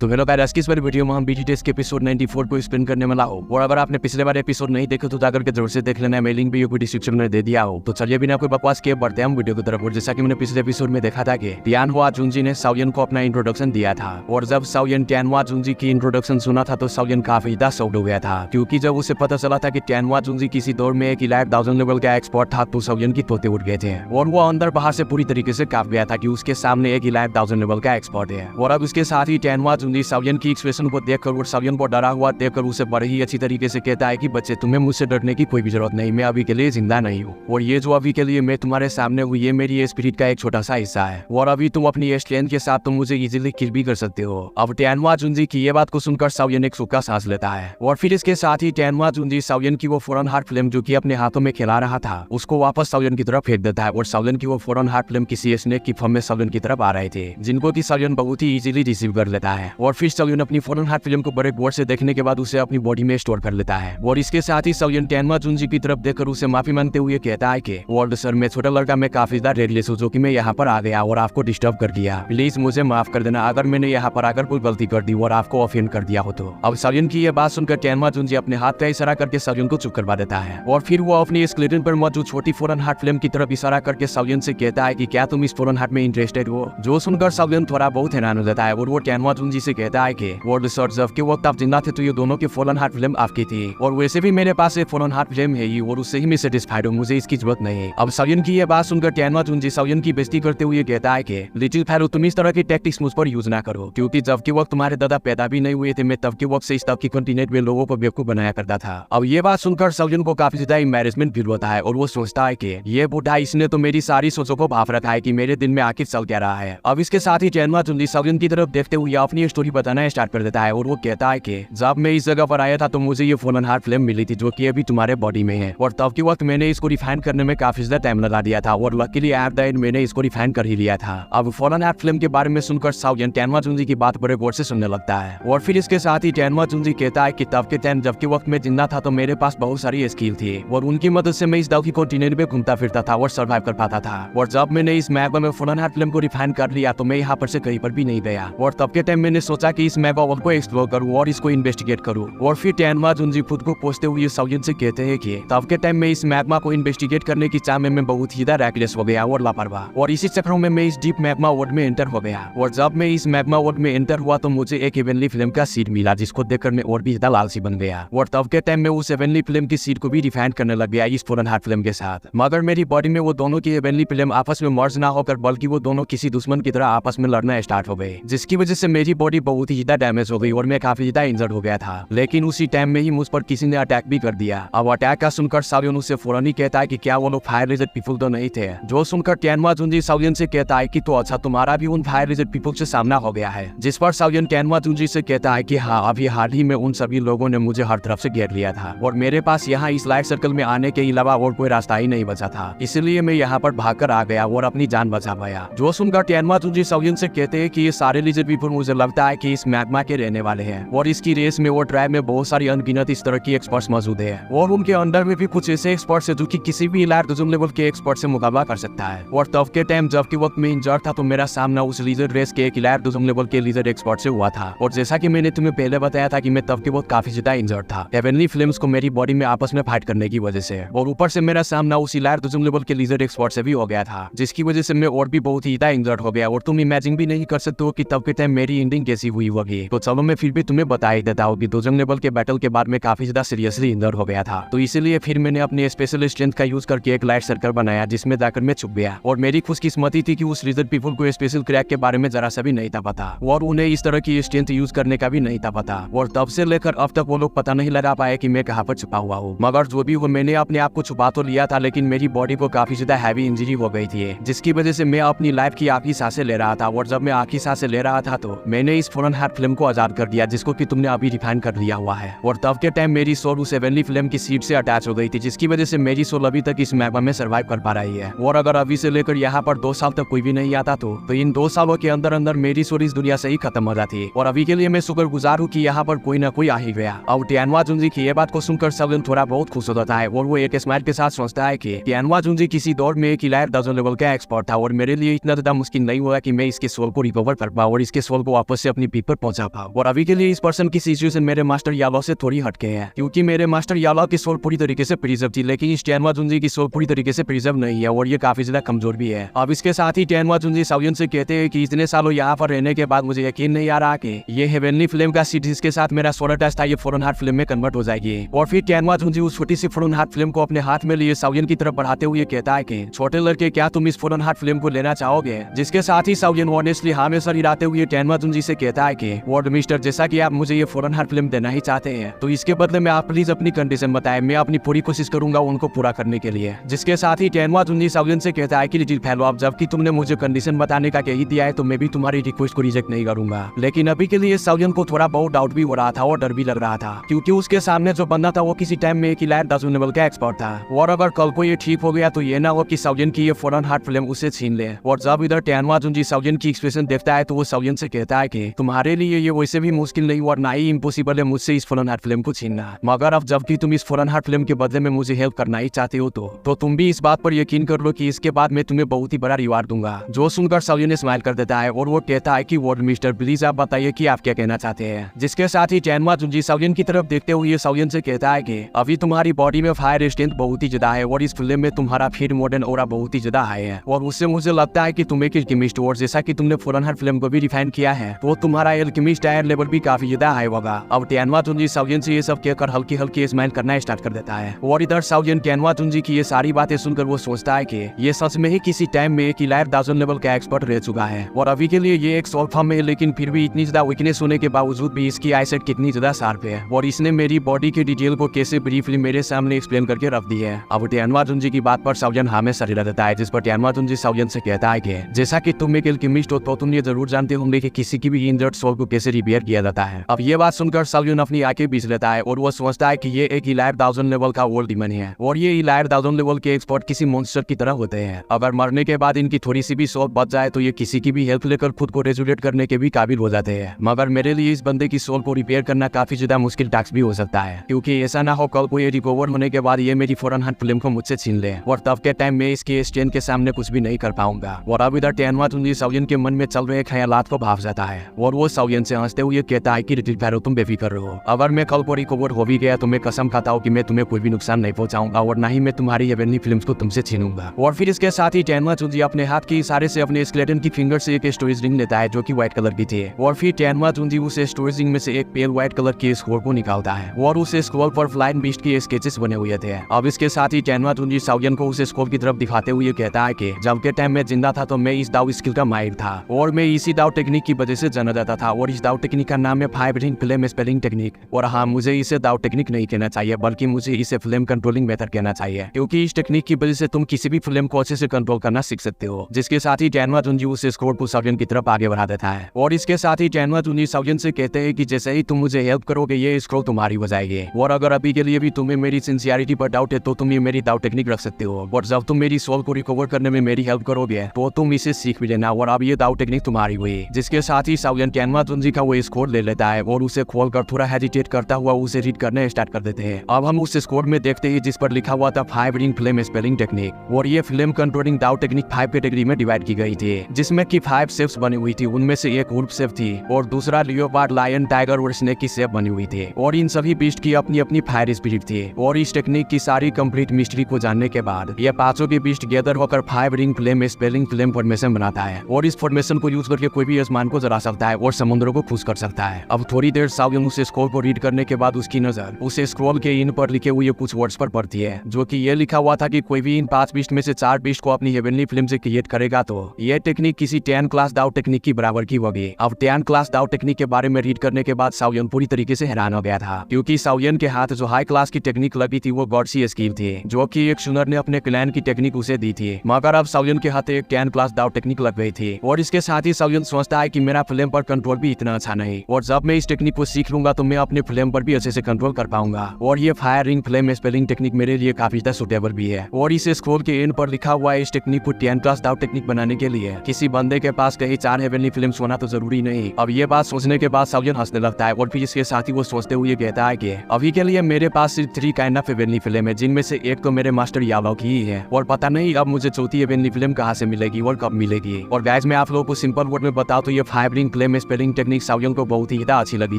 तो hello guys, इस बार video में हम बीटी टेस्ट के एपिसोड 94 को स्पिन करने वाला हो। और अगर आपने पिछले बार एपिसोड नहीं देखे तो जाकर के जरूर से देख लेना है। मैं लिंक भी वीडियो डिस्क्रिप्शन में दे दिया हो। तो चलिए बिना कोई बकवास किए बढ़ते हैं हम वीडियो की तरफ। और जैसा कि मैंने पिछले एपिसोड में देखा था कि टियानहुआ जुंजी ने साओयन को अपना इंट्रोडक्शन दिया था। और जब साओयन टियानहुआ जुंजी की इंट्रोडक्शन सुना था तो साओयन काफी ज्यादा शॉक्ड हो गया था, क्योंकि जब उसे पता चला था कि टियानहुआ जुंजी किसी दौर में एक 11,000 लेवल का एक्सपर्ट था तो साओयन की तोते उठ गए थे। और वो अंदर बाहर से पूरी तरीके से कांप गया था कि उसके सामने एक 11,000 लेवल का एक्सपर्ट है। और अब उसके साथ ही टियानहुआ जुंजी साओयन की एक्सप्रेशन को देखकर और साओयन को डरा हुआ देखकर उसे बड़े ही अच्छी तरीके से कहता है कि बच्चे, तुम्हें मुझसे डरने की कोई भी जरूरत नहीं, मैं अभी के लिए जिंदा नहीं हूँ। और ये जो अभी के लिए मैं तुम्हारे सामने हूँ ये मेरी स्पिरिट का एक छोटा सा हिस्सा है। और अभी तुम अपनी स्ट्रेंथ के साथ तुम मुझे इजीली किल भी कर सकते हो। अब टियानहुआ जुंजी की ये बात को सुनकर साओयन एक सूखा सांस लेता है। और फिर इसके साथ ही टियानहुआ जुंजी साओयन की वो फौरन हार्ट फ्लेम जो कि अपने हाथों में खिला रहा था उसको वापस साओयन की तरफ फेंक देता है। और साओयन की वो फौरन हार्ट फ्लेम किसी स्नेक की फॉर्म में साओयन की तरफ आ रहे थे, जिनको की साओयन बहुत ही इजीली रिसीव कर लेता है। और फिर साओयन अपनी फौरन हार्ट फ्लेम को बड़े गौर से देखने के बाद उसे अपनी बॉडी में स्टोर कर लेता है। और इसके साथ ही साओयन टियानहुआ जुंजी की तरफ देखकर उसे माफी मांगते हुए कहता है कि वर्ल्ड सर, मैं छोटा लड़का, मैं काफी ज्यादा रेडलेस हूँ जो कि मैं यहाँ पर आ गया और आपको डिस्टर्ब कर दिया। प्लीज मुझे माफ कर देना अगर मैंने यहाँ पर आकर कोई गलती कर दी और आपको ऑफेंड कर दिया हो तो। अब साओयन की ये बात सुनकर टियानहुआ जुंजी अपने हाथ का इशारा करके साओयन को चुप करवा देता है। और फिर वो अपनी स्केलेटन पर मौजूद छोटी फौरन हार्ट फ्लेम की तरफ इशारा करके साओयन से कहता है कि क्या तुम इस फौरन हार्ट में इंटरेस्टेड हो। जो सुनकर साओयन थोड़ा बहुत हैरान हो जाता है और वो टियानहुआ जुंजी से कहता है कि वर्ल्ड सर, जब के वक्त आप जिंदा थे तो ये दोनों की फौरन हार्ट फ्लेम आपकी थी और वैसे भी मेरे पास एक फौरन हार्ट फ्लेम है ही और उससे ही मैं सेटिस्फाइड हूँ, मुझे इसकी जरूरत नहीं है। अब साओयन की ये बात सुनकर टियानहुआ जुंजी साओयन की बेइज्जती करते हुए कहता है कि लिटिल फेरो, तुम इस तरह की टैक्टिक्स मुझ पर यूज ना करो, क्योंकि जब के वक्त तुम्हारे दादा पैदा भी नहीं हुए थे मैं तब के वक्त से इस तब की कॉन्टिनेंट में लोगों को बेवकूफ बनाया करता था। अब ये बात सुनकर साओयन को काफी ज्यादा एम्बैरेसमेंट फील होता है और वो सोचता है कि ये बूढ़ा, इसने तो मेरी सारी सोचों को भाप रखा है कि मेरे दिल में आखिर चल क्या रहा है। अब इसके साथ ही टियानहुआ जुंजी साओयन की तरफ देखते हुए अपनी स्टोरी बताना स्टार्ट कर देता है। और वो कहता है कि जब मैं इस जगह पर आया था तो मुझे ये फौरन हार्ट फ्लेम मिली थी जो कि अभी तुम्हारे बॉडी में है। और तब के वक्त मैंने इसको रिफाइन करने में काफी ज्यादा टाइम लगा दिया था और लकीली एट द एंड मैंने इसको रिफाइन कर ही लिया था। अब फौरन हार्ट फ्लेम के बारे में सुनकर साओयन टियानहुआ जुंजी की बात बड़े गौर से सुनने लगता है। और फिर इसके साथ ही टियानहुआ जुंजी कहता है कि तब के टाइम जब के वक्त मैं जिंदा था तो मेरे पास बहुत सारी स्किल थी और उनकी मदद से मैं इस दाव की कॉन्टिनेंट में घूमता फिरता था और सर्वाइव कर पाता था। और जब मैंने इस मैप में फौरन हार्ट फ्लेम को रिफाइन कर लिया तो मैं यहाँ पर से कहीं पर भी नहीं गया। और तब के टाइम मैंने सोचा कि इस मैप को एक्सप्लोर करूँ और इसको इन्वेस्टिगेट करूँ। और फिर टियानहुआ जुंजी खुद को पूछते हुए साओयन से कहते हैं कि तब के टाइम में इस मैग्मा को इन्वेस्टिगेट करने की चाह में मैं बहुत ही ज्यादा रैकलेस हो गया और लापरवाह, और इसी चक्रों में मैं इस डीप मैग्मा वर्ल्ड में एंटर हो गया। और जब मैं इस मैग्मा वर्ल्ड में एंटर हुआ तो मुझे एक हेवनली फ्लेम का सीड मिला जिसको देखकर मैं और भी ज्यादा लालची बन गया। और तब के टाइम में उस हेवनली फ्लेम की सीड को भी रिफाइन करने लग गया इस फौरन हार्ट फ्लेम के साथ। मगर मेरी बॉडी में वो दोनों की हेवनली फ्लेम आपस में मर्ज ना होकर बल्कि वो दोनों किसी दुश्मन की तरह आपस में लड़ना स्टार्ट हो गए, जिसकी वजह से मेरी बॉडी बहुत ही ज्यादा डैमेज हो गई और मैं काफी ज्यादा इंजर्ड हो गया था। लेकिन उसी टाइम में ही मुझ पर किसी ने अटैक भी कर दिया। अब अटैक का सुनकर साओयन उससे फौरन ही कहता है कि क्या वो लोग फायर लिजर्ड पीपल तो नहीं थे। जो सुनकर टियानहुआ जुंजी साओयन से कहता है कि तो अच्छा, तुम्हारा भी उन फायर लिजर्ड पीपल से सामना हो गया है। जिस पर साओयन टियानहुआ जुंजी से कहता है कि हाँ, अभी हाल ही में उन सभी लोगों ने मुझे हर तरफ से घेर लिया था और मेरे पास यहाँ इस लाइफ सर्कल में आने के अलावा और कोई रास्ता ही नहीं बचा था, इसलिए मैं यहाँ पर भागकर आ गया और अपनी जान बचा पाया। जो सुनकर टियानहुआ जुंजी साओयन से कहते हैं कि ये सारे लिजर्ड पीपल मुझे लगता है कि इस मैग्मा के रहने वाले हैं और इसकी रेस में वो ट्राइब में बहुत सारी अनगिनत इस तरह की एक्सपर्ट्स मौजूद है और उनके अंडर में भी कुछ ऐसे एक्सपर्ट्स है जो कि किसी भी 11,000 लेवल के एक्सपर्ट से मुकाबला कर सकता है। और तब के टाइम जब के वक्त में इंजर्ड था तो मेरा सामना उस लिजर्ड रेस के एक 11,000 लेवल के लिजर्ड एक्सपर्ट से हुआ था। और जैसा कि मैंने तुम्हें पहले बताया था कि मैं तब के वक्त काफी ज्यादा इंजर्ड था हेवनली फ्लेम्स को मेरी बॉडी में आपस में फाइट करने की वजह से, और ऊपर से मेरा सामना उस 11,000 लेवल के लिजर्ड एक्सपर्ट से भी हो गया था, जिसकी वजह से मैं और भी बहुत ही ज्यादा इंजर्ड हो गया। और तुम इमेजिन भी नहीं कर सकते हो कि तब के टाइम मेरी एंडिंग कैसी हुई होगी। तो चलो मैं फिर भी तुम्हें बता ही देता हूँ कि 2,000 लेवल के बैटल के बाद में काफी ज्यादा सीरियसली इंजर्ड हो गया था। तो इसीलिए फिर मैंने अपने स्पेशल स्ट्रेंथ का यूज करके एक लाइट सर्कल बनाया जिसमें जाकर मैं छुप गया। और मेरी खुशकिस्मती थी कि उस लिजर्ड पीपल को स्पेशल क्रैक के बारे में जरा सा भी नहीं था पता और उन्हें इस तरह की स्ट्रेंथ यूज करने का भी नहीं था पता। और तब से लेकर अब तक वो लोग पता नहीं लगा पाए कि मैं कहाँ पर छुपा हुआ हूँ। मगर जो भी हो, मैंने अपने आप को छुपा तो लिया था लेकिन मेरी बॉडी को काफी ज्यादा हैवी इंजरी हो गई थी, जिसकी वजह से मैं अपनी लाइफ की आखिरी सांसें ले रहा था। और जब मैं आखिरी सांसें ले रहा था तो मैंने इस फौरन हार्ट फ्लेम को आजाद कर दिया जिसको कि तुमने अभी रिफाइन कर लिया हुआ है। और तब के टाइम मेरी सोल उस हेवनली फ्लेम की सीट से अटैच हो गई थी, जिसकी वजह से मेरी सोल अभी तक इस मैग्मा में सर्वाइव कर पा रही है। और अगर अभी से लेकर यहाँ पर 2 साल तक कोई भी नहीं आता तो इन 2 सालों के अंदर अंदर मेरी सोल इस दुनिया से ही खत्म हो जाती। और अभी के लिए मैं शुक्रगुजार हूँ कि यहाँ पर कोई ना कोई आ ही गया। अब टियानहुआ जुंजी की ये बात को सुनकर साओयन थोड़ा बहुत खुश हो जाता है और वो एक स्माइल के साथ सोचता है कि टियानहुआ जुंजी किसी दौर में एक 11,000 लेवल का एक्सपर्ट था और मेरे लिए इतना ज्यादा मुश्किल नहीं हुआ कि मैं इसके सोल को रिकवर कर पाऊँ और इसके सोल को वापस से अपनी पीक पर पहुंचा पाऊं। और अभी के लिए इस पर्सन की सिचुएशन मेरे मास्टर यालो से थोड़ी हटके है, क्योंकि मेरे मास्टर यालो की सोल पूरी तरीके से प्रिजर्व थी, लेकिन इस टेनवा जुंजी की सोल पूरी तरीके से प्रिजर्व नहीं है और ये काफी ज्यादा कमजोर भी है। अब इसके साथ ही टेनवा जुंजी साउयन से कहते हैं कि इतने सालों यहाँ पर रहने के बाद मुझे यकीन नहीं आ रहा कि ये हेवनली फ्लेम का सीड जिसके साथ मेरा सोलर टेस्ट था ये फोरन हार्ट फ्लेम में कन्वर्ट हो जाएगी। और फिर टेनवा जुंजी उस छोटी सी फोरन हार्ट फ्लेम को अपने हाथ में लिए साउयन की तरफ बढ़ाते हुए कहता है कि छोटे लड़के क्या तुम इस फोरन हार्ट फ्लेम को लेना चाहोगे? जिसके साथ ही साउयन ऑनेस्टली हाँ में सर हिलाते हुए टेनवा जुंजी से कहता है कि वॉर्ड मिस्टर, जैसा कि आप मुझे ये फोरन हार्ट फिल्म देना ही चाहते हैं तो इसके बदले में आप प्लीज अपनी कंडीशन बताएं, मैं अपनी पूरी कोशिश करूंगा उनको पूरा करने के लिए। जिसके साथ ही टेनवा जुंजी साउयन से कहता है कि लिटिल फेलो, अब जबकि तुमने मुझे कंडीशन बताने का कह ही दिया है तो मैं भी तुम्हारी रिक्वेस्ट को रिजेक्ट नहीं करूंगा। लेकिन अभी के लिए साउयन को थोड़ा बहुत डाउट भी हो रहा था और डर भी लग रहा था, क्योंकि उसके सामने जो बंदा था वो किसी टाइम में एक इलायर दाजू लेवल का एक्सपर्ट था और अगर कल को ये ठीक हो गया तो ये ना हो कि साउयन की ये फोरन हार्ट फिल्म उसे छीन ले। और जब इधर टेनवा जुंजी साउयन की एक्सप्रेशन देखता है तो वो साउयन से कहता है कि तुम्हारे लिए ये वैसे भी मुश्किल नहीं और ना ही इम्पॉसिबल है मुझसे इस फोरन हार्ट फिल्म को छीनना, मगर अब जबकि तुम इस फोरन हार्ट फिल्म के बदले में मुझे हेल्प करना ही चाहते हो तो तुम भी इस बात पर यकीन कर लो कि इसके बाद मैं तुम्हें बहुत ही बड़ा रिवार्ड दूंगा। जो सुनकर साउयन स्माइल कर देता है और वो कहता है कि वॉर्ड मिस्टर प्लीज आप बताइए कि आप क्या कहना चाहते हैं। जिसके साथ ही टेनवा जुंजी साउयन की तरफ देखते हुए साउयन से कहता है कि अभी तुम्हारी बॉडी में फायर स्ट्रेंथ बहुत ही ज्यादा है और इस फिल्म में तुम्हारा फिर मॉडर्न ऑरा बहुत ही ज्यादा हाई है और उससे मुझे लगता है कि तुम एक एल्केमिस्ट और जैसा कि तुमने फोरन हार्ट फिल्म को भी रिफाइन किया है तो तुम्हारा एल्केमिस्ट टायर लेवल भी काफी ज्यादा हाई होगा। अब टेनवा जुंजी साउयन से ये सब कहकर हल्की हल्की स्माइल करना स्टार्ट कर देता है और इधर साउयन टेनवा जुंजी की ये सारी बातें सुनकर वो सोचता है कि ये सच में ही किसी टाइम में एक इलायर दाजन लेवल का एक्सपर्ट रह चुका है और अभी के लिए ये एक सोल फॉर्म में है, लेकिन फिर भी इतनी ज्यादा वीकनेस होने के बावजूद भी इसकी आईसाइट कितनी ज्यादा शार्प है और इसने मेरी बॉडी के डिटेल को कैसे ब्रीफली मेरे सामने एक्सप्लेन करके रख दी है। अब टेनवा जुंजी की बात पर साउयन हाँ में सर हिला देता है, जिस पर टेनवा जुंजी साउयन से कहता है कि जैसा कि तुम एक एल्केमिस्ट हो तो तुम ये जरूर जानते होंगे कि किसी की भी इंजर्ड सोल को कैसे रिपेयर किया जाता है। अब ये बात सुनकर साउयन अपनी आंखें बीच लेता है और वो सोचता है कि ये एक इलायर दाउजन लेवल का वर्ल्ड डीमन है और ये इलायर दाउजन लेवल के एक्सपर्ट किसी मॉन्स्टर की तरह होते हैं। अगर मरने के बाद इनकी थोड़ी सी भी सोल बच जाए तो ये किसी की भी हेल्प लेकर खुद को रेजुलेट करने के भी काबिल हो जाते हैं, मगर मेरे लिए इस बंदे की सोल को रिपेयर करना काफी ज्यादा मुश्किल टास्क भी हो सकता है, क्योंकि ऐसा ना हो कल को ये रिकवर होने के बाद ये मेरी फोरन हार्ट फिल्म को मुझसे छीन ले और तब के टाइम में इसके स्टैंड के सामने कुछ भी नहीं कर पाऊंगा। और अब इधर टेनवा जुंजी साउयन के मन में चल रहे ख्यालात को भाप जाता है और वो साउयन से हंसते हुए कहता है कि लिटिल फेलो तुम बेफिक्र रहो, अगर मैं कल को रिकवर हो भी गया तो मैं कसम खाता हूँ कि मैं तुम्हें कोई भी नुकसान नहीं पहुंचाऊंगा और ना ही मैं तुम्हारी हेवनली फिल्म्स को तुमसे छीनूंगा। और फिर इसके साथ ही टेनवा जुंजी अपने हाथ के इशारे से अपने स्केलेटन की फिंगर से एक स्टोरेज रिंग लेता है जो कि व्हाइट कलर की थी और फिर टेनवा जुंजी उस स्टोरेज रिंग में से एक पेल व्हाइट कलर के स्क्रोल को निकालता है और उस स्क्रोल पर फ्लाइंग बीस्ट के स्केचेस बने हुए थे। अब इसके साथ ही टेनवा जुंजी साउयन को उस स्क्रोल की तरफ दिखाते हुए कहता है कि जब के टाइम में जिंदा था तो मैं इस दाव स्किल का माहिर था और मैं इसी दाव टेक्निक की वजह से जाना जाता था और इस दाव टेक्निक का नाम है 5 रिंग फ्लेम स्पेलिंग टेक्निक। और हाँ, मुझे इसे दाव टेक्निक नहीं कहना चाहिए बल्कि मुझे इसे फ्लेम कंट्रोलिंग मेथड कहना चाहिए, क्योंकि इस टेक्निक की वजह से तुम किसी भी फ्लेम को अच्छे से कंट्रोल करना सीख सकते हो। जिसके साथ ही टेनवा जुंजी उस स्क्रोल को साउयन की तरफ आगे बढ़ा देता है और इसके साथ ही टेनवा जुंजी साउयन से कहते हैं कि जैसे ही तुम मुझे हेल्प करोगे ये स्क्रोल तुम्हारी हो जाएगी और अगर अभी के लिए भी तुम्हें मेरी सिंसियरिटी पर डाउट है तो तुम ये मेरी दाव टेक्निक रख सकते हो और जब तुम मेरी सोल को रिकवर करने में मेरी हेल्प करोगे तो तुम इसे सीख भी लेना और अब ये दाव टेक्निक तुम्हारी हुई। जिसके साथ ही साउयन टेनवा जुंजी का वो स्क्रोल ले लेता है और उसे खोलकर थोड़ा हेजिटेट करता हुआ उसे रीड करने स्टार्ट कर देते हैं। अब हम उस स्क्रोल में देखते हैं जिस पर लिखा हुआ था 5 रिंग फ्लेम स्पेलिंग टेक्निक और ये फ्लेम कंट्रोलिंग दाव टेक्निक 5 कैटेगरी में डिवाइड की गई थी, जिसमें की 5 शेप्स बनी हुई थी। उनमें से एक वुल्फ शेप थी और दूसरा लियोपार्ड, लायन, टाइगर और स्नेक की शेप बनी हुई थी और इन सभी बीस्ट की अपनी अपनी फायर स्पिरिट थी। और इस टेक्निक की सारी कंप्लीट मिस्ट्री को जानने के बाद ये पांचों के बीस्ट गैदर होकर 5 ring flame spelling flame formation बनाता है और इस फॉर्मेशन को यूज करके कोई भी आसमान को जला सकता है और समुद्रों को खुश कर सकता है। अब थोड़ी देर साउयन उस स्क्रोल को रीड करने के बाद उसकी नजर उस स्क्रोल के इन पर लिखे हुए कुछ वर्ड्स पर पड़ती है, जो कि ये लिखा हुआ था कि कोई भी इन 5 बीस्ट में से 4 बीस्ट को अपनी हेवनली फिल्म से क्रिएट करेगा तो ये टेक्निक किसी 10 क्लास दाव टेक्निक की बराबर की होगी। अब 10 क्लास दाव टेक्निक के बारे में रीड करने के बाद साउयन पूरी तरीके से हैरान हो गया था, क्योंकि साउयन के हाथ जो हाई क्लास की टेक्निक लगी थी वो गॉडसी स्किल थी, जो कि एक सुनर ने अपने क्लैन की टेक्निक उसे दी थी, मगर अब साउयन के हाथ एक 10 क्लास दाव टेक्निक लग गई थी। और इसके साथ ही साउयन सोचता है कि मेरा फ्लेम पर कंट्रोल भी इतना अच्छा नहीं और जब मैं इस टेक्निक को सीख लूंगा तो मैं अपने फ्लेम पर भी अच्छे से कंट्रोल कर पाऊंगा और ये fire ring flame spelling technique मेरे लिए काफी ज्यादा सुटेबल भी है। और इस स्क्रोल के एंड पर लिखा हुआ है इस टेक्निक को 10 क्लास दाव टेक्निक बनाने के लिए किसी बंदे के पास कहीं 4 हेवनली फिल्म्स होना तो जरूरी नहीं। अब ये बात सोचने के बाद साउयन हंसने लगता है और फिर इसके साथ ही वो सोचते हुए कहता है कि अभी के लिए मेरे पास सिर्फ 3 काइंड ऑफ हेवनली फिल्म है, जिनमें से एक तो मेरे मास्टर यालो की ही है और पता नहीं अब मुझे चौथी हेवनली फिल्म कहाँ से मिलेगी और कब मिलेगी। और गाइस मैं आप लोगों को सिंपल वर्ड में बताऊं तो ये 5 रिंग क्लेम स्पेलिंग टेक्निक साउयन को बहुत ही ज्यादा अच्छी लगी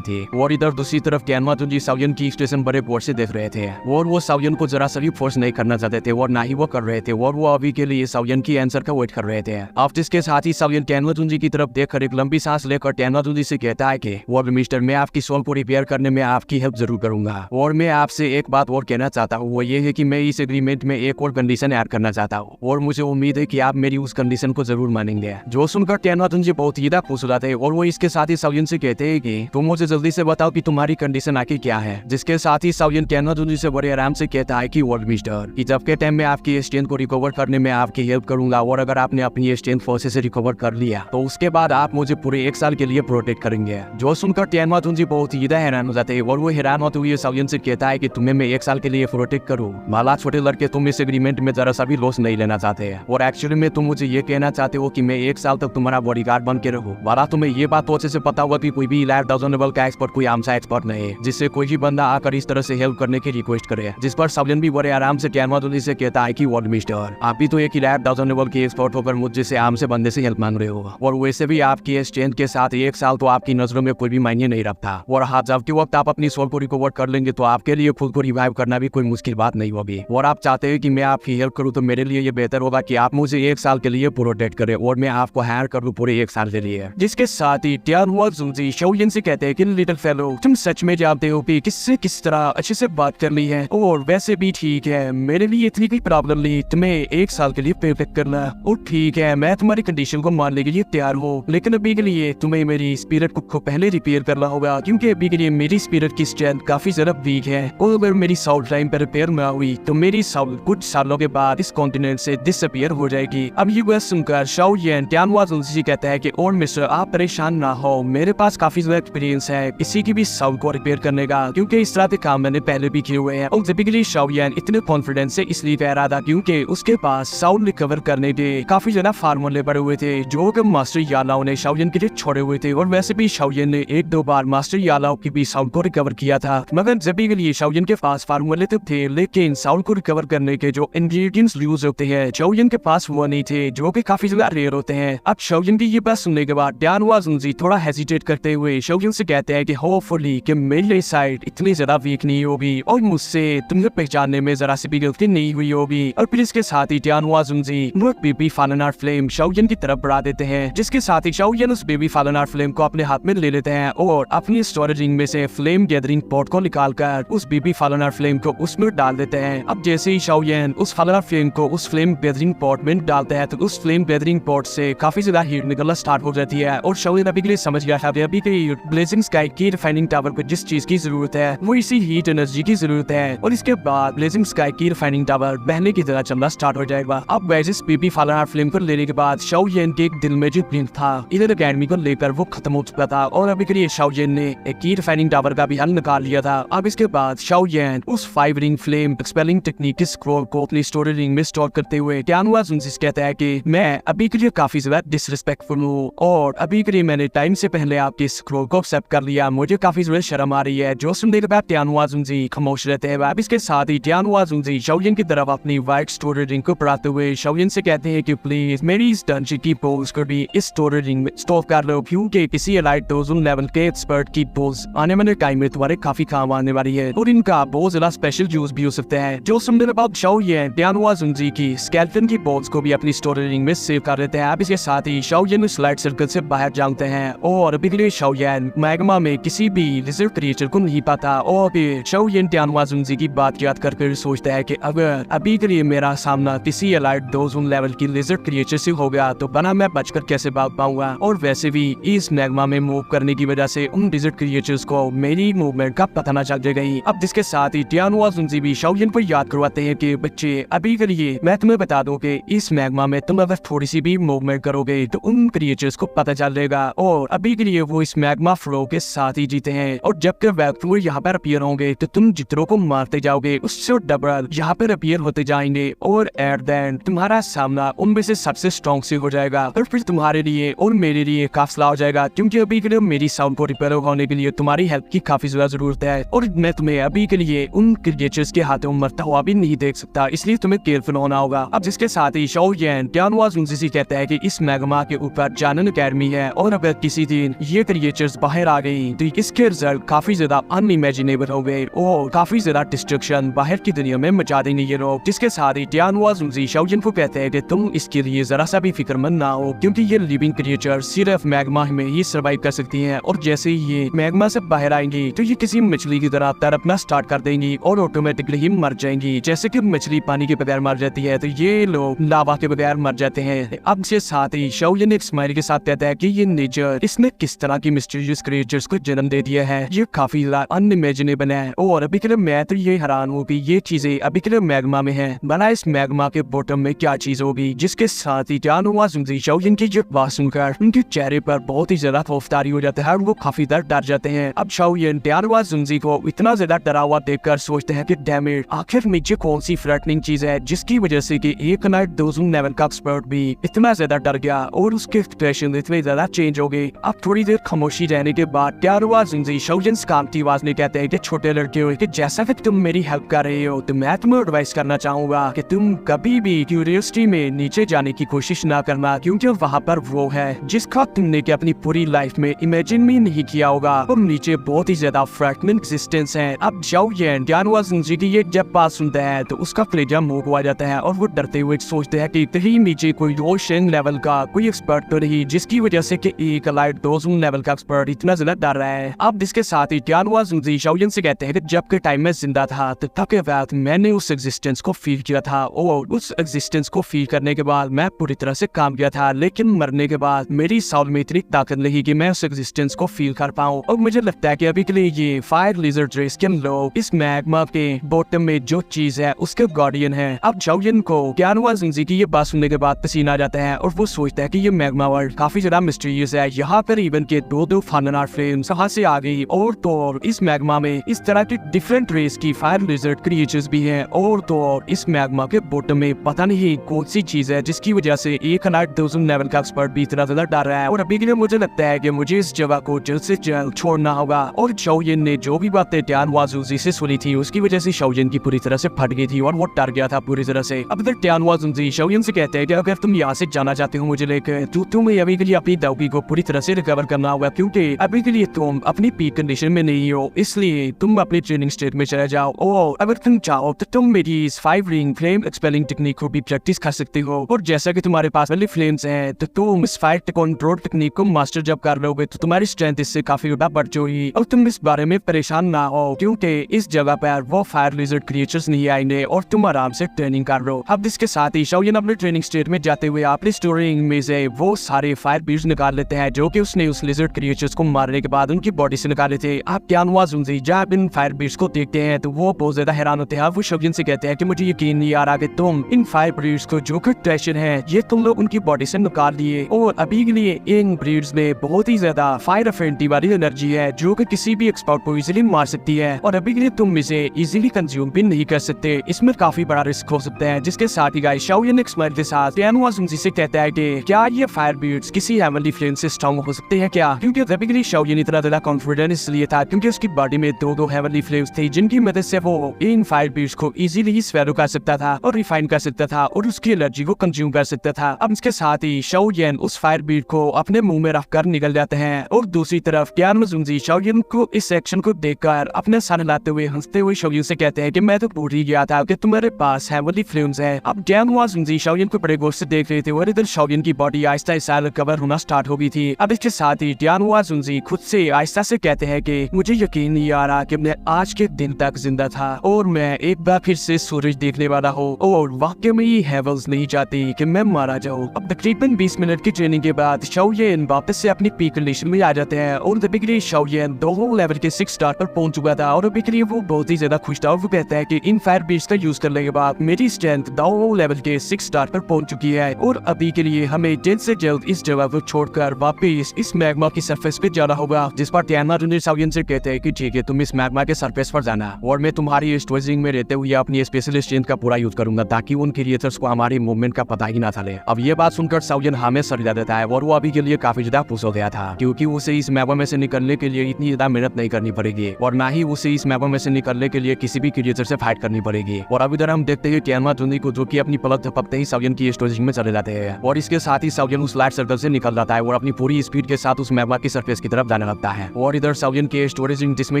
थी। और इधर दूसरी तरफ टियानवा जुनजी साउयन की एक्सप्रेशन बड़े गौर से देख रहे थे और वो साउयन को जरा सा भी फोर्स नहीं करना चाहते थे और ना ही वो कर रहे थे और वो अभी के लिए साउयन की आंसर का वेट कर रहे थे। अब जिसके साथ ही साउयन टियानवा जुनजी की तरफ देखकर एक लंबी सांस लेकर टियानवा जुनजी से कहता है कि वो मिस्टर, मैं आपकी सोल को रिपेयर करने में आपकी हेल्प जरूर करूंगा और मैं आपसे एक बात और कहना चाहता हूँ, वो ये है कि मैं इस एग्रीमेंट में एक और कंडीशन ऐड करना चाहता हूँ और मुझे उम्मीद है कि आप मेरी उस कंडीशन को जरूर मानेंगे। जो सुनकर टियानवा जुनजी बहुत ही खुश हो जाते हैं और वो इसके साथ ही साउयन से कहते हैं कि तुम मुझे जल्दी से बताओ कि तुम्हारी कंडीशन आखिर क्या है। जिसके साथ ही साउयन टियानवा जुनजी से बड़े आराम से कहता है कि वर्ल्ड मिस्टर, कि जब के टाइम में आपकी स्ट्रेंथ को रिकवर करने में आपकी हेल्प करूंगा और अगर आपने अपनी स्ट्रेंथ फोर्सेस से रिकवर कर लिया तो उसके बाद आप मुझे पूरे 1 साल के लिए प्रोटेक्ट करेंगे। जो सुनकर टियानवा जुनजी बहुत ही हैरान हो जाते हैं और वो हैरान होते हुए साउयन से कहता है कि तुम्हें मैं 1 साल के लिए प्रोटेक्ट करूं। माला छोटे लड़के, तुम इस एग्रीमेंट में जरा सा भी लॉस नहीं लेना चाहते हैं और एक्चुअली में तुम मुझे ये कहना चाहते हो कि मैं 1 साल तक तुम्हारा बॉडीगार्ड बन के रहूं। वाला तुम्हें ये बात तो अच्छे से पता होगा कि कोई भी इलाइट डाउजन लेवल का एक्सपर्ट कोई आम सा एक्सपर्ट नहीं है जिससे कोई भी बंदा आकर इस तरह से हेल्प करने की रिक्वेस्ट करे। जिस पर साउयन भी बड़े आराम से टियानवा जुनजी से कहता है कि वर्ल्ड मिस्टर, आप भी तो एक इलाइट डाउजन लेवल के एक्सपर्ट होकर मुझ जैसे आम से बंदे से हेल्प मांग रहे हो और वैसे भी आपकी स्ट्रेंथ के साथ 1 साल तो आपकी नजरों में कोई भी मायने नहीं रखता और हाँ, जब के वक्त आप अपनी सोल को रिकवर कर लेंगे तो आपके लिए खुद को रिवाइव करना भी कोई मुश्किल बात नहीं होगी और आप चाहते हैं कि मैं आपकी हेल्प करूं तो मेरे लिए ये बेहतर होगा कि आप मुझे 1 साल के लिए प्रोटेक्ट करें और मैं आपको हायर कर लूं पूरे 1 साल के लिए। जिसके साथ ही टियानवा जुनजी साउयन से कहते हैं कि लिटिल फेलो, तुम सच में जानते हो कि किससे किस तरह अच्छे से बात करनी है और वैसे भी ठीक है, मेरे लिए इतनी कोई प्रॉब्लम नहीं तुम्हें 1 साल के लिए प्रोटेक्ट करना और ठीक है, मैं तुम्हारी कंडीशन को मानने के लिए तैयार हूँ, लेकिन अभी के लिए तुम्हें मेरी स्पिरिट को पहले रिपेयर करना होगा क्योंकि अभी के लिए मेरी स्पिरिट की स्ट्रेंथ काफी ज्यादा वीक है और अगर मेरी साउल टाइम पर रिपेयर ना हुई तो मेरी साउल कुछ सालों के बाद इस कॉन्टिनेंट से डिसअपियर हो जाएगी। अब ये बात सुनकर साउयन टियानवा जुनजी कहता है कि और मिस्टर, आप परेशान ना हो, मेरे पास काफी ज्यादा एक्सपीरियंस है किसी की भी साउल को रिपेयर करने का क्योंकि इस तरह के काम मैंने पहले भी किए हुए हैं। और टिपिकली साउयन इतने कॉन्फिडेंस से इसलिए कह रहा था क्योंकि उसके पास साउल रिकवर करने के काफी ज्यादा फार्मूले पड़े हुए थे जो कि मास्टर यालाओ ने साउयन के लिए छोड़े हुए थे और वैसे भी साउयन ने 1-2 बार मास्टर यालाओ की भी साउल को रिकवर किया था, मगर जब के लिए साउयन के पास फार्मूले तो थे लेकिन साउल को रिकवर करने के जो इंग्रेडिएंट्स यूज होते हैं साउयन के पास वो नहीं थे जो कि काफी ज्यादा रेयर होते हैं। अब साउयन की ये बात सुनने के बाद टियानवा जुनजी थोड़ा हेजिटेट करते हुए साउयन से कहते हैं कि होपफुली कि मेरी साइड इतनी ज्यादा वीक नहीं होगी और मुझसे तुम्हें पहचानने में जरा सी भी गलती नहीं हुई होगी। और फिर इसके साथ ही टियानवा जुनजी बेबी फालन आर्ट फ्लेम साउयन की तरफ बढ़ा देते हैं, जिसके साथ ही साउयन उस बेबी फालन आर्ट फ्लेम को अपने हाथ में ले लेते हैं और अपनी स्टोरेज रिंग में से फ्लेम गैदरिंग पॉट को निकालकर उस बेबी फालन आर्ट फ्लेम को उसमें डाल देते हैं। अब जैसे ही साउयन उस फालन आर्ट फ्लेम को उस फ्लेम गैदरिंग पॉट में डालते हैं तो उस फ्लेम गैदरिंग पॉट से काफी ज्यादा हीट निकलना स्टार्ट हो जाती है और साउयन अभी के लिए समझ गया था अभी के ब्लेजिंग स्काई की रिफाइनिंग टावर को जिस चीज की जरूरत है वो इसी हीट एनर्जी की जरूरत है और इसके बाद ब्लेजिंग स्काई की रिफाइनिंग टावर बहने की तरह चलना स्टार्ट हो जाएगा। अब वैसे बेबी फालन आर्ट फ्लेम को लेने के बाद साउयन के दिल में जो ड्रीम था इधर अकेडमी को लेकर वो खत्म हो चुका था और अभी के लिए साउयन ने एक की रिफाइनिंग टावर का भी हल निकाल लिया था। अब इसके बाद साउयन उस 5 रिंग फ्लेम एक्सपेलिंग टेक्निक की स्क्रॉल को अपनी स्टोरेज रिंग में स्टोर करते हुए टियानवा जुनजी कहता है कि मैं अभी के लिए काफी ज्यादा डिसरिस्पेक्टफुल हूँ और अभी के लिए मैंने टाइम से पहले आपकी स्क्रॉल को एक्सेप्ट कर लिया, मुझे काफी ज्यादा शर्म आ रही है। जो सुनने के बाद टियानवा जुनजी खामोश रहते हैं। अब इसके साथ ही टियानवा जुनजी साउयन की तरफ अपनी व्हाइट स्टोरेज रिंग को बढ़ाते हुए साउयन से कहते हैं कि प्लीज मेरी इस डंजी की पोज को भी इस स्टोरेज रिंग में स्टोर कर लो क्योंकि किसी एलाइट डोजन लेवल के एक्सपर्ट की पोज आने वाले टाइम में तुम्हारे काफी काम आने वाली है और इनका बहुत ज्यादा स्पेशल यूज भी हो सकता है। जो सुनने के बाद साउयन टियानवा जुनजी की स्केलेटन की पोज को भी अपनी स्टोरेज रिंग में सेव कर लेते हैं। अब इसके साथ ही साउयन उस लाइट सर्कल से बाहर जानते हैं और अभी के लिए साउयन मैग्मा में किसी भी लिजर्ड क्रिएचर को नहीं पाता और फिर साउयन टियानवा जुनजी की बात याद करके सोचता है कि अगर अभी के लिए मेरा सामना किसी एलाइट डोजन लेवल की लिजर्ड क्रिएचर से हो गया तो बना मैं बचकर कैसे भाग पाऊंगा और वैसे भी इस मैग्मा में मूव करने की वजह से उन लिजर्ड क्रिएचर्स को मेरी मूवमेंट का पता न चल जाएगा। अब जिसके साथ ही टियानवा जुनजी भी साउयन को याद करवाते हैं कि बच्चे अभी के लिए मैं तुम्हें बता दूं कि इस मैग्मा में तुम अगर थोड़ी सी भी मूवमेंट करोगे तो उन क्रिएचर्स को पता चल जाएगा और अभी के लिए वो इस मैग्मा फ्लो के साथ ही जीते हैं और जब वो यहाँ पर अपीयर होंगे तो तुम जितनों को मारते जाओगे उससे डबल यहाँ पर अपीयर होते जाएंगे और एट द एंड तुम्हारा सामना उनमें से सबसे स्ट्रॉन्ग से हो जाएगा और फिर तुम्हारे लिए और मेरे लिए काफिला हो जाएगा क्योंकि अभी के लिए मेरी साउंड को रिपेयर होने के लिए तुम्हारी हेल्प की काफी ज्यादा जरूरत है और मैं तुम्हें अभी के लिए उन क्रिएचर्स के हाथों मरता हुआ भी नहीं देख सकता, इसलिए तुम्हें केयरफुल होना होगा। अब जिसके साथ ही साउयन टियानवा जुनजी कहता है कि इस मैग्मा के ऊपर जानन अकेडमी है और और अगर किसी दिन ये क्रिएचर्स बाहर आ गई तो इसके रिजल्ट काफी ज्यादा अनइमेजिनेबल हो गए और काफी ज्यादा डिस्ट्रक्शन बाहर की दुनिया में मचा देंगे ये लोग। जिसके साथ ही टियानहुआ जुनजी शाओजिन को कहते हैं कि तुम इसके लिए जरा सा भी फिक्रमंद ना हो, क्योंकि ये लिविंग क्रिएचर सिर्फ मैग्मा में ही सर्वाइव कर सकती हैं और जैसे ही ये मैग्मा से बाहर आएंगी तो ये किसी मछली की तरह तड़पना स्टार्ट कर देंगी और ऑटोमेटिकली ही मर जाएंगी। जैसे कि मछली पानी के बगैर मर जाती है तो ये लोग लावा के बगैर मर जाते हैं। अब इसके साथ ही शाओजिन एक स्माइल के साथ कहता है कि ये नेचर इसने किस तरह की मिस्टीरियस क्रिएचर्स को जन्म दे दिया है, ये काफी अनइमेजिनेबल है। और अभी के लिए मैं तो ये हैरान हूँ कि ये चीजें अभी के लिए मैग्मा में है, बना इस मैग्मा के बॉटम में क्या चीज होगी। जिसके साथ ही टियानहुआ जुनजी शाओजिन की जो बात सुनकर उनके चेहरे पर बहुत ही ज्यादा खौफदारी हो जाता है और वो काफी डर जाते हैं। अब शाओजिन टियानहुआ जुनजी को इतना ज्यादा डरा हुआ देखकर सोचते हैं कि डैम इट, आखिर नीचे कौन सी थ्रेटनिंग चीज है जिसकी वजह से कि एक नाइट दोजून लेवल का एक्सपर्ट भी इतना ज्यादा डर गया और उसके एक्सप्रेशन इतने ज्यादा चेंज हो गए। अब थोड़ी देर खामोशी रहने के बाद टियानहुआ जुनजी शाओजिन से कामती आवाज में कहते हैं कि छोटे लड़के हो कि जैसा कि तुम मेरी हेल्प कर रहे हो तो मैं तुम्हें एडवाइस करना चाहूंगा कि तुम कभी भी क्यूरियोसिटी में नीचे जाने की कोशिश ना करना, क्योंकि वहाँ पर वो है जिसका तुमने कि अपनी पूरी लाइफ में इमेजिन भी नहीं किया होगा और नीचे बहुत ही ज्यादा फ्रैगमेंट एग्जिस्टेंस है। अब शाओजिन टियानहुआ जुनजी की ये जब बात सुनता है तो उसका कलेजा मुंह को आ जाता है और वो डरते हुए सोचते हैं कि कहीं नीचे कोई ओशन लेवल का कोई एक्सपर्ट तो नहीं जिसकी वजह से कि एक लाइट दोजून लेवल का एक्सपर्ट इतना ज्यादा डर रहा है। अब इसके साथ ही टियानहुआ जुनजी शाओजिन से कहते हैं कि जब के टाइम में जिंदा था तो तब के बाद मैंने उस एग्जिस्टेंस को फील किया था और उस एग्जिस्टेंस को फील करने के बाद मैं पूरी तरह से काम किया था, लेकिन मरने के बाद मेरी साउल में इतनी ताकत नहीं कि मैं उस एग्जिस्टेंस को फील कर पाऊँ। और मुझे लगता है कि अभी के लिए ये फायर लिजर्ड रेस के लोग इस मैग्मा के बॉटम में जो चीज है उसके गार्डियन है। अब शाओजिन को टियानहुआ जुनजी की ये बात सुनने के बाद पसीना आ जाता है और वो सोचता है कि ये मैग्मा वर्ल्ड काफी ज्यादा मिस्टीरियस है, यहाँ पर इवन के दो फाननार फ्लेम्स कहाँ से आ गई और तो और इस मैग्मा में इस तरह के डिफरेंट रेस की फायर लिजर्ड क्रिएचर्स भी हैं और तो और इस मैग्मा के बॉटम में पता नहीं कौन सी चीज है जिसकी वजह से एक नाइट दोजून लेवल का एक्सपर्ट भी इतना ज्यादा डर रहा है। और अभी के लिए मुझे लगता है कि मुझे इस जगह को जल्द से जल्द छोड़ना होगा। और शाओजिन ने जो भी बातें टियानहुआ जुनजी से सुनी थी उसकी वजह से शाओजिन की पूरी तरह से फट गई थी और वो डर गया था पूरी तरह से। अब तक टियानहुआ जुनजी शाओजिन से कहते हैं कि अगर तुम यहाँ से जाना चाहते हो मुझे लेकर तो तुम्हें अभी के लिए अपनी दाओगी को पूरी तरह से रिकवर करना होगा, क्योंकि अभी के लिए तुम अपनी पीक कंडीशन में नहीं हो, इसलिए तुम अपनी ट्रेनिंग स्टेट में चले जाओ। और अगर तुम चाहो तो तुम मेरी इस 5 रिंग फ्लेम एक्सपेलिंग टेक्निक को भी प्रैक्टिस कर सकते हो और जैसा कि तुम्हारे पास वाली फ्लेम्स हैं तो तुम इस फायर कंट्रोल टेक्निक को मास्टर जब कर लोगे तो तुम्हारी स्ट्रेंथ इससे काफी ज्यादा बढ़ जाएगी। और तुम इस बारे में परेशान ना हो, क्योंकि इस जगह पर वो फायर लिजर्ड क्रिएचर्स नहीं आएंगे और तुम आराम से ट्रेनिंग कर लो। अब इसके साथ ही शाओजिन अपने ट्रेनिंग स्टेट में जाते हुए अपनी स्टोरिंग में से वो सारे फायर बीड्स निकाल लेते हैं जो कि उसने उस लिजर्ड क्रिएचर्स को मारने के बाद उनकी बॉडी से निकाले थे। आप टियानहुआ जुनजी जब इन फायर बीड्स को देखते हैं तो वो बहुत ज्यादा हैरान होते हैं। वो शाओजिन से कहते हैं कि मुझे यकीन नहीं आ रहा कि तुम इन फायर ब्रीड्स को जो कि ट्रेजर है ये तुम लोग उनकी बॉडी से निकाल लिए और अभी के लिए इन ब्रीड्स में बहुत ही ज्यादा फायर अफिनिटी वाली एनर्जी है जो कि किसी भी एक्सपर्ट को इजीली मार सकती है और अभी के लिए तुम इसे इजीली कंज्यूम भी नहीं कर सकते, इसमें काफी बड़ा रिस्क हो सकता है। जिसके साथ ही गाइस शाओजिन एक स्माइल के साथ टियानहुआ जुनजी से कहता है कि क्या ये फायर ब्रीड्स किसी हेवनली फ्लेम से स्ट्रांग हो सकते हैं क्या, क्योंकि अभी के लिए शाओजिन इतना ज्यादा कॉन्फिडेंट इसलिए था क्योंकि उसकी बॉडी में दो हेवनली फ्लेम्स थे जिनकी मदद से वो इन फायर ब्रीड्स को इजीली स्वेलो कर सकता था और रिफाइन कर सकता था और उसकी एनर्जी को कंज्यूम कर सकता था। अब इसके साथ ही शाओजिन उस फायर ब्रीड को अपने मुंह में रखकर निकल जाते हैं और दूसरी तरफ टियानहुआ जुनजी शाओजिन को इस एक्शन को देखकर अपने सर हिलाते हुए हंसते हुए शाओजिन से कहते हैं कि मैं तो भूल ही गया था कि तुम्हारे पास हेवनली फ्लेम्स है। अब टियानहुआ जुनजी शाओजिन को बड़े गौर से देख रहे थे और इधर शाओजिन की बॉडी आहिस्ता आहिस्ता रिकवर होना स्टार्ट हो गई थी। अब इसके साथ ही टियानहुआ जुनजी खुद से आहिस्ता से कहते हैं कि मुझे यकीन नहीं आ रहा कि मैं आज के दिन तक जिंदा था और मैं एक बार फिर से सूरज देखने वाला हूँ और वाकई में ये हेवल्स नहीं चाहती कि मैं मारा जाऊँ। अब तकरीबन 20 मिनट की ट्रेनिंग के बाद शाओजिन वापस से अपनी पीक कंडीशन में आ जाते हैं और अभी के लिए शाओजिन 2 लेवल के 6 स्टार पर पहुंच चुका था और अभी के लिए वो बहुत ही ज्यादा खुश था और वो कहता है कि इन फायर बीट्स का यूज करने के बाद मेरी स्ट्रेंथ 2 लेवल के 6 स्टार पर पहुंच चुकी है और अभी के लिए हमें जल्द से जल्द इस जगह को छोड़कर वापस इस मैग्मा की सरफेस पे जाना होगा। जिस पर टियानहुआ जुनजी शाओजिन से कहते हैं कि ठीक है तुम इस मैग्मा के सरफेस पर जाना और मैं तुम्हारी इस ट्विजिंग में रहते हुए अपनी स्पेशल स्ट्रेंथ का पूरा यूज करूंगा ताकि उन क्रिएटर्स को हमारी मूवमेंट का पता ही ना चले। अब ये बात सुनकर शाओजिन हाँ में सर हिला देता है और वो अभी के लिए काफी ज्यादा खुश हो गया था क्योंकि उसे इस मैग्मा में से निकलने के लिए इतनी ज्यादा मेहनत नहीं करनी पड़ेगी और ना ही उसे इस मैग्मा में से निकलने के लिए किसी भी क्रिएचर से फाइट करनी पड़ेगी। और अब इधर हम देखते हैं टियानहुआ जुनजी को जो कि अपनी पलक झपकते ही शाओजिन की स्टोरेज में चले जाते हैं और इसके साथ ही शाओजिन उस लाइट सर्कल से निकल जाता है और अपनी पूरी स्पीड के साथ उस मैग्मा की सरफेस की तरफ जाने लगता है। और इधर साउलियन के स्टोरेज रिंग जिसमें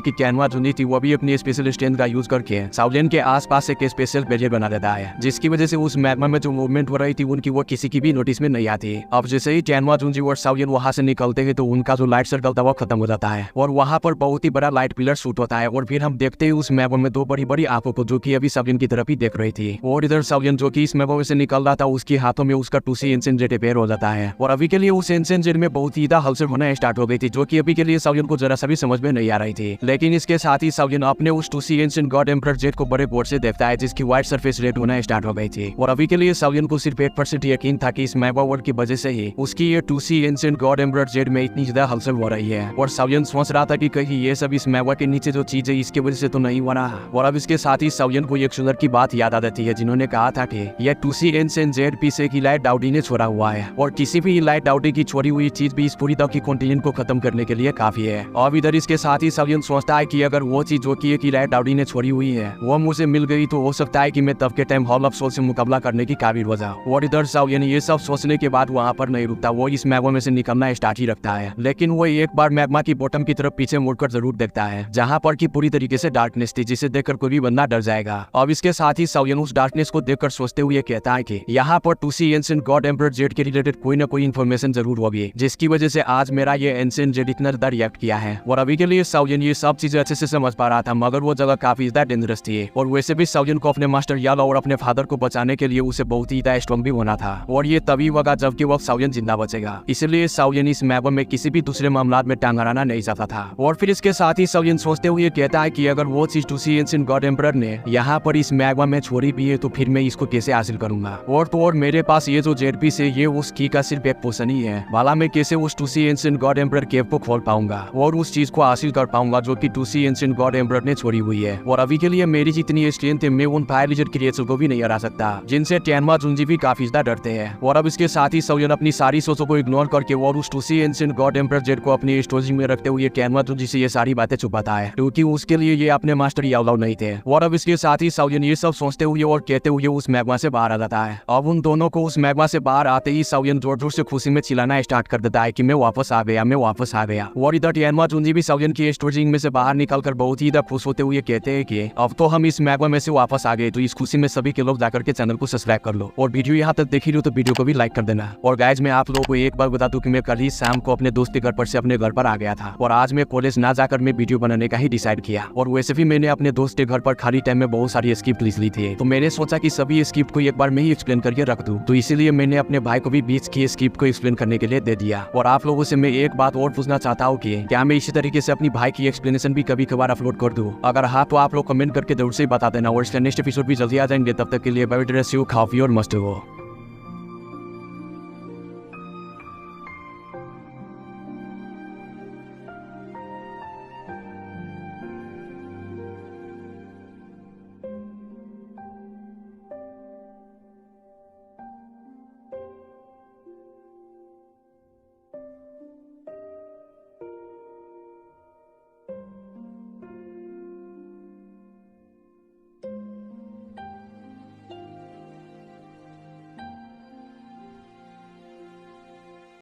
कि कैनवा जुनी थी वो भी अपनी स्पेशल स्ट्रेंथ का यूज करके साउलियन के आसपास एक स्पेशल बैरियर बना देता है, जिसकी वजह से उस मैग्मा में जो मूवमेंट हो रही थी उनकी वो किसी की भी नोटिस में नहीं आती। अब जैसे ही कैनवा जुंजी और साउलियन वहां से निकलते हैं तो उनका जो लाइट सर्कल था वो खत्म हो जाता है और वहां पर बहुत ही बड़ा लाइट पिलर शूट होता है। और फिर हम देखते हैं उस मैग्मा में दो बड़ी बड़ी आंखों को जो कि अभी साउलियन की तरफ ही देख रही थी। और इधर साउलियन जो कि इस मैग्मा से निकल रहा था उसके हाथों में उसका 2C एंशिएंट जेट अपेयर हो जाता है और अभी के लिए उस एंशिएंट जेट में बहुत ही हलचल होना स्टार्ट हो गई थी, जो कि अभी के लिए साउलियन को जरा सा भी समझ में नहीं आ रही थी। लेकिन इसके साथ ही साउलियन अपने उस 2C ancient God emperor jet को बड़े गौर से देखता है जिसकी व्हाइट सरफेस रेड होना स्टार्ट हो गई थी। और अभी के लिए साउलियन को सिर्फ 8% यकीन था कि इस मैग्मा वर्ल्ड की वजह से ही उसकी ये 2C ancient God emperor jet में इतनी ज्यादा हलचल हो रही है। और साउलियन सोच रहा था कि कहीं ये सब इस मैग्मा के नीचे जो चीज है इसकी वजह से तो नहीं हो रहा। और अब इसके साथ ही साउलियन को एक सुंदर की बात याद आ जाती है जिन्होंने कहा था कि यह 2C एंशिएंट जेट पीस एक इलाइट डाउडी ने छोड़ा हुआ है और किसी भी इलाइट डाउडी की छोड़ी हुई चीज भी इस पूरी तरह की कॉन्टिनेंट को खत्म करने के लिए काफी है। अब इधर इसके साथ ही साउलियन सोचता है कि अगर वो चीज जो कि एक इलाइट डाउडी ने छोड़ी हुई है वो मुझे मिल गई तो हो सकता है कि मैं तब के टाइम हॉल ऑफ सोल से मुकाबला करने की काबिल हो जाऊं। और इधर साउलियन ये सब सोचने के बाद वहां पर नहीं रुकता, वो इस मैग्मा में से निकलना स्टार्ट ही रखता है। लेकिन वो एक बार मैग्मा की बॉटम की तरफ पीछे मुड़कर जरूर देखता है जहां पर की पूरी तरीके से डार्कनेस थी जिसे देखकर कोई भी बंदा डर जाएगा। अब इसके साथ ही साउलियन उस डार्कनेस को देखकर सोचते हुए कहता है कि यहाँ पर 2C ancient God emperor jet के रिलेटेड कोई ना कोई इन्फॉर्मेशन जरूर होगी जिसकी वजह से आज मेरा ये एंशिएंट जेट इतना ज्यादा रिएक्ट किया है। और अभी के लिए साउलियन ये सब चीजें अच्छे से समझ पा रहा था, मगर वो जगह काफी ज्यादा डेंजरस थी और वैसे भी साउलियन को अपने मास्टर यालो और अपने फादर को बचाने के लिए उसे बहुत ही ज्यादा स्ट्रॉन्ग भी होना था और ये तभी होगा जबकि वक्त साउलियन जिंदा बचेगा। इसलिए साउलियन इस मैग्मा में किसी भी दूसरे मामला में टांग अड़ाना नहीं चाहता था। और फिर इसके साथ ही साउलियन सोचते हुए कहता है कि अगर वो चीज 2C एंशिएंट गॉड एम्परर ने यहाँ पर इस मैग्मा में छोड़ी भी है तो फिर मैं इसको कैसे हासिल करूंगा। और तो और मेरे पास ये जो जेट पीस है ये उस की का सिर्फ एक पोर्शन ही है, भला मैं कैसे उस 2C एंशिएंट गॉड एम्परर केव को खोल पाऊंगा और उस चीज को हासिल कर पाऊंगा जो कि 2C एंशिएंट गॉड एम्परर ने छोड़ी हुई है। और अभी के लिए मेरी जितनी स्ट्रेंथ है मैं उन फायर लिजर्ड क्रिएचर को भी नहीं हरा सकता जिनसे कैनवा जुंजी भी काफी ज्यादा डरते हैं। और अब इसके साथ ही साउलियन अपनी सारी सोचों को इग्नोर करके और उस 2C ancient God emperor jet को अपनी स्टोरेज में रखते हुए कैनवा जुंजी से ये सारी बातें छुपाता है क्योंकि उसके लिए ये अपने मास्टर यालो नहीं थे। और अब इसके साथ ही साउलियन ये सब सोचते हुए और कहते हुए उस मैग्मा से बाहर आ जाता है। अब उन दोनों को उस मैग्मा से बाहर आते ही साउलियन जोर जोर से खुशी में चिल्लाना स्टार्ट कर देता है कि मैं वापस आ गया, मैं वापस आ गया। और इधर कैनवा जुंजी भी साउलियन की स्टोरेज में से बाहर निकलकर बहुत ही खुश होते हुए कहते हैं कि अब तो हम इस मैग्मा में से वापस आ गए। तो इस खुशी में सभी के लोग जाकर के चैनल को सब्सक्राइब कर लो और वीडियो यहाँ तक देखी लो तो वीडियो को भी लाइक कर देना। और गाइज मैं आप लोगों को एक बार बता दूं कि मैं कल ही शाम को अपने दोस्त के घर पर से अपने घर पर आ गया था और आज मैं कॉलेज ना जाकर मैं वीडियो बनाने का ही डिसाइड किया। और वैसे भी मैंने अपने दोस्त के घर पर खाली टाइम में बहुत सारी स्क्रिप्ट लिख ली थी तो मैंने सोचा कि सभी स्क्रिप्ट को एक बार मैं ही एक्सप्लेन करके रख दूं, तो इसीलिए मैंने अपने भाई को भी बीच की स्क्रिप्ट को एक्सप्लेन करने के लिए दे दिया। और आप लोगों से मैं एक बात और पूछना चाहता हूँ कि क्या मैं इसी तरीके से अपनी भाई की एक्सप्लेनेशन भी कभी कभार अपलोड कर दूं? अगर हाँ तो आप लोग कमेंट करके जरूर से बता देना और इसका नेक्स्ट एपिसोड भी जल्दी आ जाएंगे। तब तक के लिए बाय, ड्रेस यू, खाओ और मस्त हो।